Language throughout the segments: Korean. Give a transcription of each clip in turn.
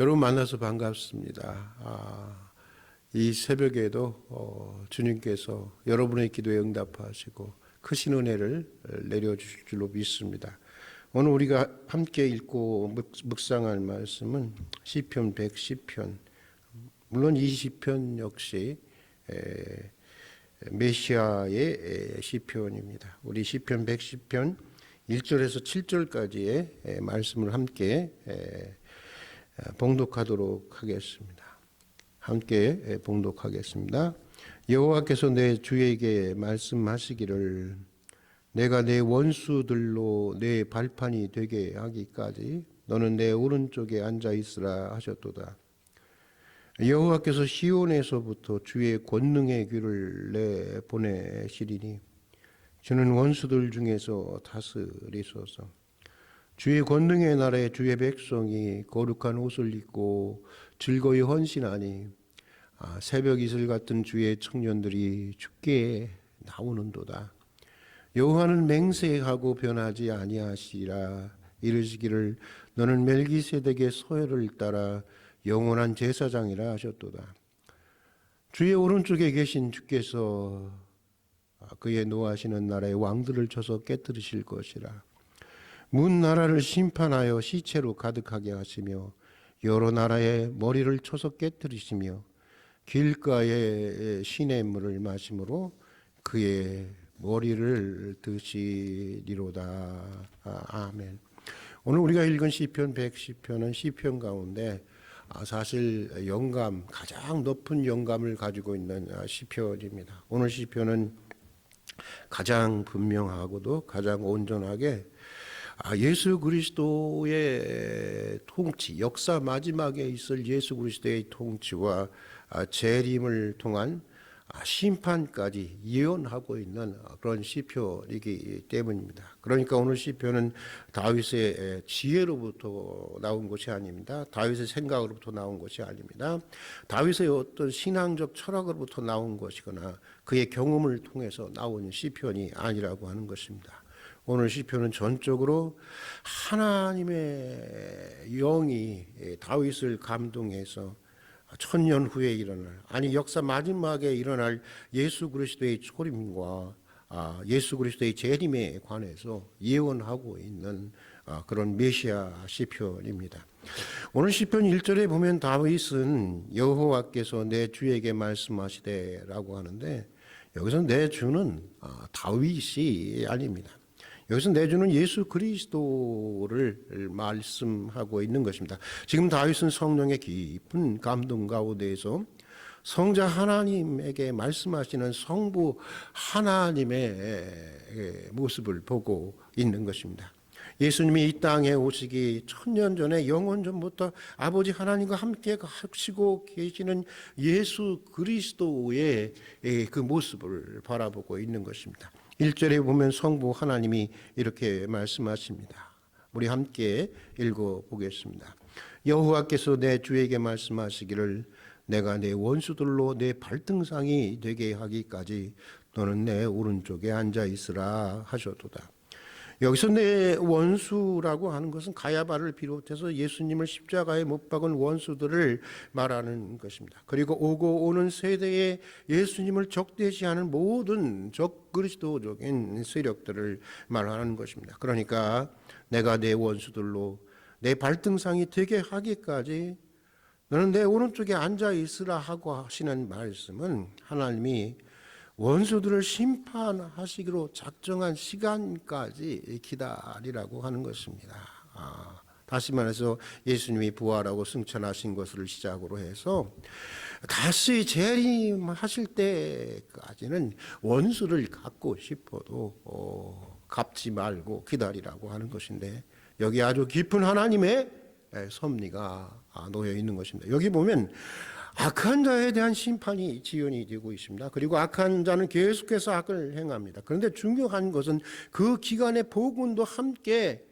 여러분 만나서 반갑습니다. 이 새벽에도 주님께서 여러분의 기도에 응답하시고 크신 은혜를 내려주실 줄로 믿습니다. 오늘 우리가 함께 읽고 묵상할 말씀은 시편 110편, 물론 이 시편 역시 메시아의 시편입니다. 우리 시편 110편 1절에서 7절까지의 말씀을 함께 봉독하도록 하겠습니다. 함께 봉독하겠습니다. 여호와께서 내 주에게 말씀하시기를 내가 내 원수들로 내 발판이 되게 하기까지 너는 내 오른쪽에 앉아 있으라 하셨도다. 여호와께서 시온에서부터 주의 권능의 귀를 내 보내시리니 주는 원수들 중에서 다스리소서. 주의 권능의 날에 주의 백성이 거룩한 옷을 입고 즐거이 헌신하니 새벽 이슬 같은 주의 청년들이 주께 나오는도다. 여호와는 맹세하고 변하지 아니하시리라. 이르시기를 너는 멜기세덱의 서열을 따라 영원한 제사장이라 하셨도다. 주의 오른쪽에 계신 주께서 그의 노하시는 나라의 왕들을 쳐서 깨뜨리실 것이라. 문 나라를 심판하여 시체로 가득하게 하시며 여러 나라의 머리를 쳐서 깨뜨리시며 길가의 시냇물을 마심으로 그의 머리를 드시리로다. 아멘. 오늘 우리가 읽은 시편 110편은 시편 가운데 사실 가장 높은 영감을 가지고 있는 시편입니다. 오늘 시편은 가장 분명하고도 가장 온전하게 예수 그리스도의 통치, 역사 마지막에 있을 예수 그리스도의 통치와 재림을 통한 심판까지 예언하고 있는 그런 시편이기 때문입니다. 그러니까 오늘 시편은 다윗의 지혜로부터 나온 것이 아닙니다. 다윗의 생각으로부터 나온 것이 아닙니다. 다윗의 어떤 신앙적 철학으로부터 나온 것이거나 그의 경험을 통해서 나온 시편이 아니라고 하는 것입니다. 오늘 시편은 전적으로 하나님의 영이 다윗을 감동해서 천년 후에 일어날, 역사 마지막에 일어날 예수 그리스도의 초림과 예수 그리스도의 재림에 관해서 예언하고 있는 그런 메시아 시편입니다. 오늘 시편 1절에 보면 다윗은 여호와께서 내 주에게 말씀하시되라고 하는데 여기서 내 주는 다윗이 아닙니다. 여기서 내 주는 예수 그리스도를 말씀하고 있는 것입니다. 지금 다윗은 성령의 깊은 감동 가운데에서 성자 하나님에게 말씀하시는 성부 하나님의 모습을 보고 있는 것입니다. 예수님이 이 땅에 오시기 천년 전에 영원 전부터 아버지 하나님과 함께 하시고 계시는 예수 그리스도의 그 모습을 바라보고 있는 것입니다. 1절에 보면 성부 하나님이 이렇게 말씀하십니다. 우리 함께 읽어보겠습니다. 여호와께서 내 주에게 말씀하시기를 내가 내 원수들로 내 발등상이 되게 하기까지 너는 내 오른쪽에 앉아 있으라 하셨도다. 여기서 내 원수라고 하는 것은 가야바를 비롯해서 예수님을 십자가에 못 박은 원수들을 말하는 것입니다. 그리고 오고 오는 세대에 예수님을 적대시하는 모든 적그리스도적인 세력들을 말하는 것입니다. 그러니까 내가 내 원수들로 내 발등상이 되게 하기까지 너는 내 오른쪽에 앉아 있으라 하고 하시는 말씀은 하나님이 원수들을 심판하시기로 작정한 시간까지 기다리라고 하는 것입니다. 다시 말해서 예수님이 부활하고 승천하신 것을 시작으로 해서 다시 재림하실 때까지는 원수를 갚고 싶어도 갚지 말고 기다리라고 하는 것인데 여기 아주 깊은 하나님의 섭리가 놓여 있는 것입니다. 여기 보면 악한 자에 대한 심판이 지연이 되고 있습니다. 그리고 악한 자는 계속해서 악을 행합니다. 그런데 중요한 것은 그 기간에 복음도 함께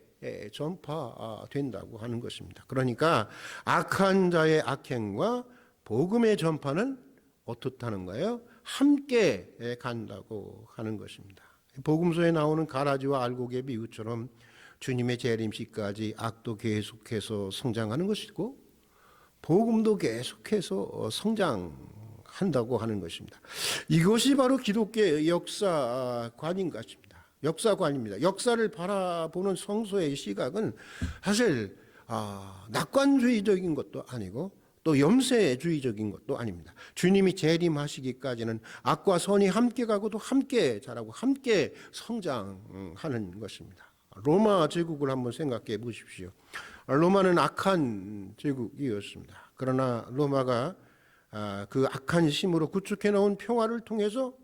전파된다고 하는 것입니다. 그러니까 악한 자의 악행과 복음의 전파는 어떻다는 거예요? 함께 간다고 하는 것입니다. 복음서에 나오는 가라지와 알곡의 비유처럼 주님의 재림시까지 악도 계속해서 성장하는 것이고 복음도 계속해서 성장한다고 하는 것입니다. 이것이 바로 기독교의 역사관인 것입니다. 역사관입니다. 역사를 바라보는 성서의 시각은 사실 낙관주의적인 것도 아니고 또 염세주의적인 것도 아닙니다. 주님이 재림하시기까지는 악과 선이 함께 가고도 함께 자라고 함께 성장하는 것입니다. 로마 제국을 한번 생각해 보십시오. 로마는 악한 제국이었습니다. 그러나 로마가 그 악한 힘으로 구축해 놓은 평화를 통해서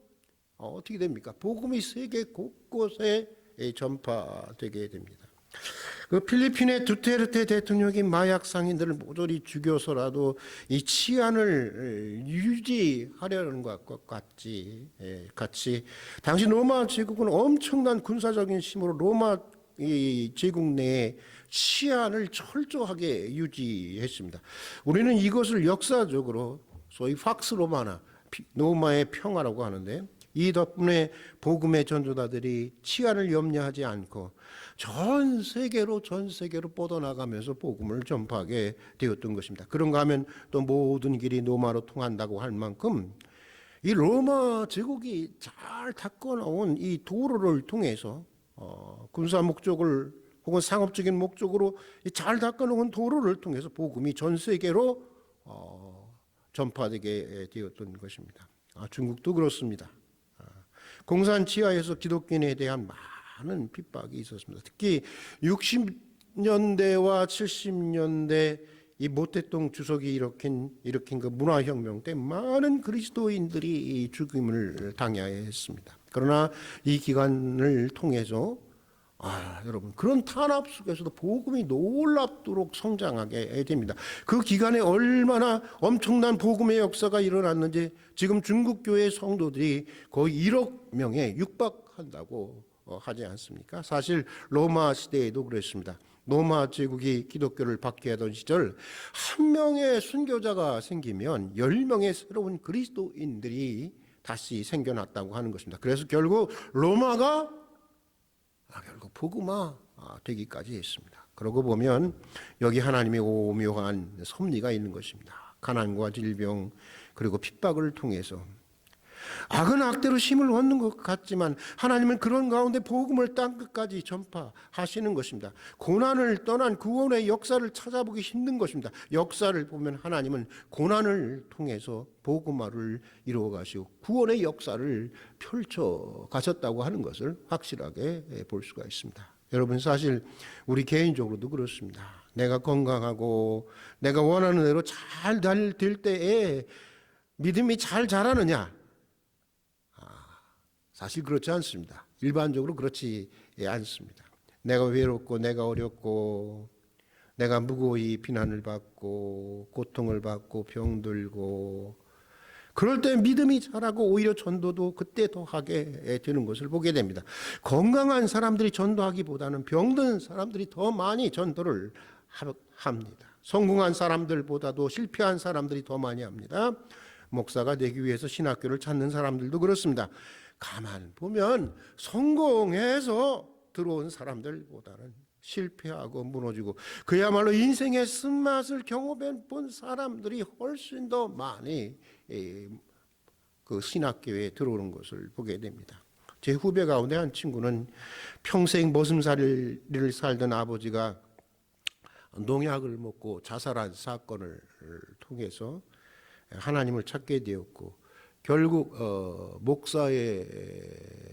어떻게 됩니까? 복음이 세계 곳곳에 전파되게 됩니다. 그 필리핀의 두테르테 대통령이 마약 상인들을 모조리 죽여서라도 이 치안을 유지하려는 것과 같이 당시 로마 제국은 엄청난 군사적인 힘으로 로마 이 제국 내에 치안을 철저하게 유지했습니다. 우리는 이것을 역사적으로 소위 팍스 로마나 로마의 평화라고 하는데, 이 덕분에 복음의 전도자들이 치안을 염려하지 않고 전 세계로 뻗어나가면서 복음을 전파하게 되었던 것입니다. 그런가 하면 또 모든 길이 로마로 통한다고 할 만큼 이 로마 제국이 잘 닦아놓은 이 도로를 통해서 군사 목적을 혹은 상업적인 목적으로 잘 닦아놓은 도로를 통해서 복음이 전 세계로 전파되게 되었던 것입니다. 중국도 그렇습니다. 공산 치하에서 기독교인에 대한 많은 핍박이 있었습니다. 특히 60년대와 70년대 이 모택동 주석이 일으킨 그 문화혁명 때 많은 그리스도인들이 죽임을 당해야 했습니다. 그러나 이 기간을 통해서 여러분, 그런 탄압 속에서도 복음이 놀랍도록 성장하게 됩니다. 그 기간에 얼마나 엄청난 복음의 역사가 일어났는지 지금 중국 교회 성도들이 거의 1억 명에 육박한다고 하지 않습니까? 사실 로마 시대에도 그랬습니다. 로마 제국이 기독교를 박해하던 시절 한 명의 순교자가 생기면 10명의 새로운 그리스도인들이 다시 생겨났다고 하는 것입니다. 그래서 결국 로마가 결국 복음화 되기까지 했습니다. 그러고 보면 여기 하나님의 오묘한 섭리가 있는 것입니다. 가난과 질병 그리고 핍박을 통해서 악은 악대로 힘을 얻는 것 같지만 하나님은 그런 가운데 복음을 땅끝까지 전파하시는 것입니다. 고난을 떠난 구원의 역사를 찾아보기 힘든 것입니다. 역사를 보면 하나님은 고난을 통해서 복음화를 이루어 가시고 구원의 역사를 펼쳐 가셨다고 하는 것을 확실하게 볼 수가 있습니다. 여러분, 사실 우리 개인적으로도 그렇습니다. 내가 건강하고 내가 원하는 대로 잘 될 때에 믿음이 잘 자라느냐? 사실 그렇지 않습니다. 일반적으로 그렇지 않습니다. 내가 외롭고 내가 어렵고 내가 무고히 비난을 받고 고통을 받고 병들고 그럴 때 믿음이 자라고 오히려 전도도 그때 더 하게 되는 것을 보게 됩니다. 건강한 사람들이 전도하기보다는 병든 사람들이 더 많이 전도를 합니다. 성공한 사람들보다도 실패한 사람들이 더 많이 합니다. 목사가 되기 위해서 신학교를 찾는 사람들도 그렇습니다. 가만 보면 성공해서 들어온 사람들보다는 실패하고 무너지고 그야말로 인생의 쓴맛을 경험해 본 사람들이 훨씬 더 많이 그 신학교에 들어오는 것을 보게 됩니다. 제 후배 가운데 한 친구는 평생 머슴살이를 살던 아버지가 농약을 먹고 자살한 사건을 통해서 하나님을 찾게 되었고 결국 목사의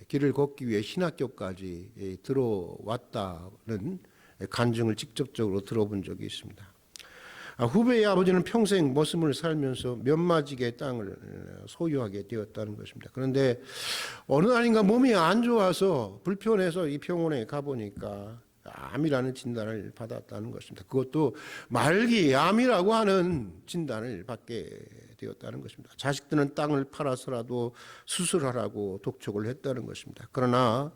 길을 걷기 위해 신학교까지 들어왔다는 간증을 직접적으로 들어본 적이 있습니다. 후배의 아버지는 평생 머슴을 살면서 몇 마지개 땅을 소유하게 되었다는 것입니다. 그런데 어느 날인가 몸이 안 좋아서 불편해서 이 병원에 가보니까 암이라는 진단을 받았다는 것입니다. 그것도 말기 암이라고 하는 진단을 받게 되었다는 것입니다. 자식들은 땅을 팔아서라도 수술하라고 독촉을 했다는 것입니다. 그러나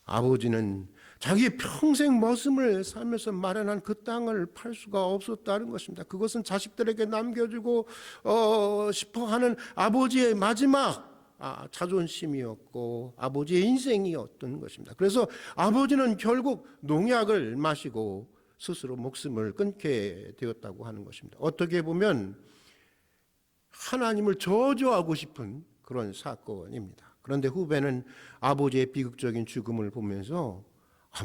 아버지는 자기 평생 머슴을 살면서 마련한 그 땅을 팔 수가 없었다는 것입니다. 그것은 자식들에게 남겨주고 싶어하는 아버지의 마지막 자존심이었고 아버지의 인생이었던 것입니다. 그래서 아버지는 결국 농약을 마시고 스스로 목숨을 끊게 되었다고 하는 것입니다. 어떻게 보면 하나님을 저주하고 싶은 그런 사건입니다. 그런데 후배는 아버지의 비극적인 죽음을 보면서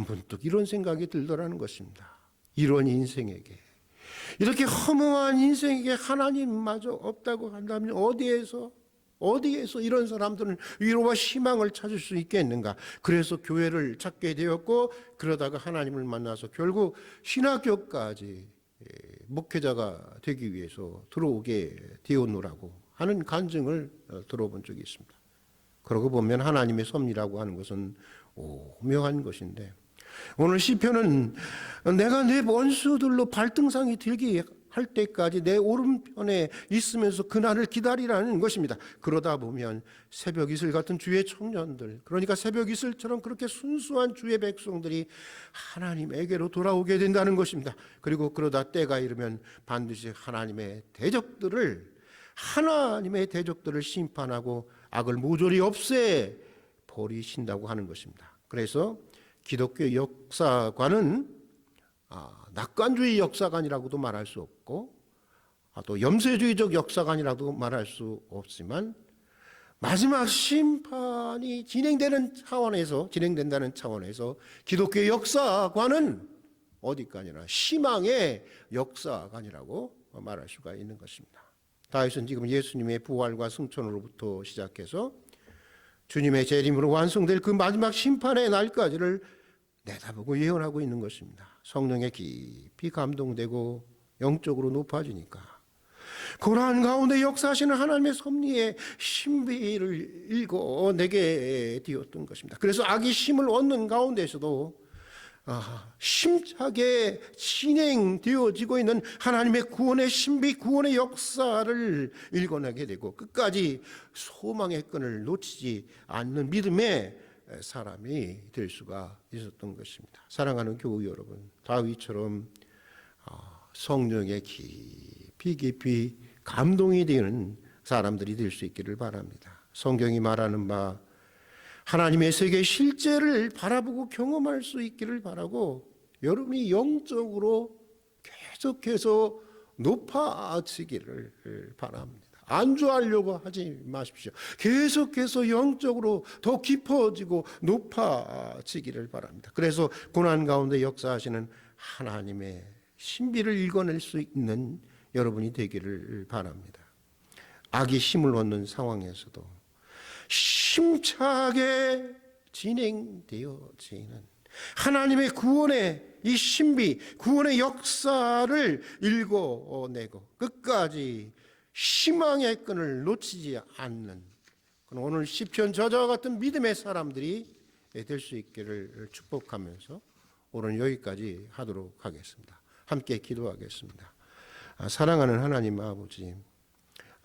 문득 이런 생각이 들더라는 것입니다. 이런 인생에게, 이렇게 허무한 인생에게 하나님마저 없다고 한다면 어디에서 이런 사람들은 위로와 희망을 찾을 수 있겠는가? 그래서 교회를 찾게 되었고, 그러다가 하나님을 만나서 결국 신학교까지 목회자가 되기 위해서 들어오게 되었노라고 하는 간증을 들어본 적이 있습니다. 그러고 보면 하나님의 섭리라고 하는 것은 오묘한 것인데, 오늘 시편은 내가 내 원수들로 발등상이 들게 할 때까지 내 오른편에 있으면서 그날을 기다리라는 것입니다. 그러다 보면 새벽 이슬 같은 주의 청년들, 그러니까 새벽 이슬처럼 그렇게 순수한 주의 백성들이 하나님에게로 돌아오게 된다는 것입니다. 그리고 그러다 때가 이르면 반드시 하나님의 대적들을 심판하고 악을 모조리 없애 버리신다고 하는 것입니다. 그래서 기독교 역사관은 낙관주의 역사관이라고도 말할 수 없고, 또 염세주의적 역사관이라고도 말할 수 없지만, 마지막 심판이 진행된다는 차원에서 기독교 역사관은 어디가 아니라 희망의 역사관이라고 말할 수가 있는 것입니다. 다윗은 지금 예수님의 부활과 승천으로부터 시작해서 주님의 재림으로 완성될 그 마지막 심판의 날까지를 내다보고 예언하고 있는 것입니다. 성령에 깊이 감동되고 영적으로 높아지니까 고난 가운데 역사하시는 하나님의 섭리의 신비를 읽어내게 되었던 것입니다. 그래서 악이 힘을 얻는 가운데서도 심차게 진행되어지고 있는 하나님의 구원의 신비, 구원의 역사를 읽어내게 되고 끝까지 소망의 끈을 놓치지 않는 믿음의 사람이 될 수가 있었던 것입니다. 사랑하는 교우 여러분, 다윗처럼 성령에 깊이 감동이 되는 사람들이 될 수 있기를 바랍니다. 성경이 말하는 바 하나님의 세계 실제를 바라보고 경험할 수 있기를 바라고, 여러분이 영적으로 계속해서 높아지기를 바랍니다. 안주하려고 하지 마십시오. 계속해서 영적으로 더 깊어지고 높아지기를 바랍니다. 그래서 고난 가운데 역사하시는 하나님의 신비를 읽어낼 수 있는 여러분이 되기를 바랍니다. 악이 힘을 얻는 상황에서도 힘차게 진행되어지는 하나님의 구원의 이 신비, 구원의 역사를 읽어내고 끝까지 희망의 끈을 놓치지 않는 오늘 시편 저자와 같은 믿음의 사람들이 될 수 있기를 축복하면서 오늘 여기까지 하도록 하겠습니다. 함께 기도하겠습니다. 사랑하는 하나님 아버지,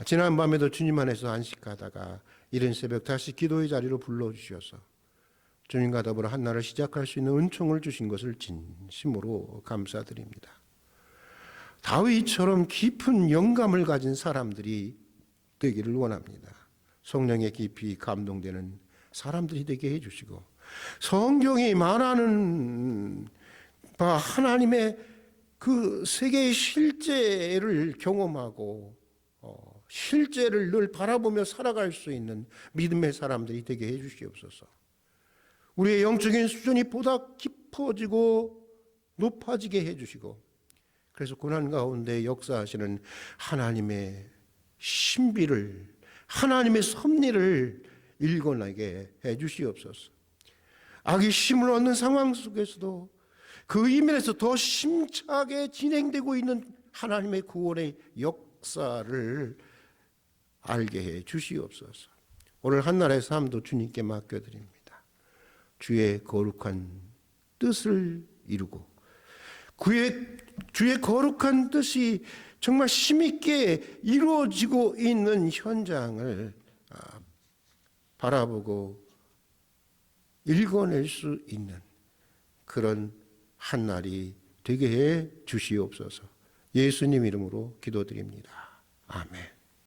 지난밤에도 주님 안에서 안식하다가 이른 새벽 다시 기도의 자리로 불러주셔서 주님과 더불어 한날을 시작할 수 있는 은총을 주신 것을 진심으로 감사드립니다. 다윗처럼 깊은 영감을 가진 사람들이 되기를 원합니다. 성령에 깊이 감동되는 사람들이 되게 해주시고, 성경이 말하는 바 하나님의 그 세계의 실제를 경험하고 실제를 늘 바라보며 살아갈 수 있는 믿음의 사람들이 되게 해주시옵소서. 우리의 영적인 수준이 보다 깊어지고 높아지게 해주시고, 그래서 고난 가운데 역사하시는 하나님의 신비를, 하나님의 섭리를 읽어내게 해주시옵소서. 악이 힘을 얻는 상황 속에서도 그 이면에서 더 심차게 진행되고 있는 하나님의 구원의 역사를 알게 해 주시옵소서. 오늘 한날의 삶도 주님께 맡겨드립니다. 주의 거룩한 뜻을 이루고 주의 거룩한 뜻이 정말 힘있게 이루어지고 있는 현장을 바라보고 읽어낼 수 있는 그런 한날이 되게 해 주시옵소서. 예수님 이름으로 기도드립니다. 아멘.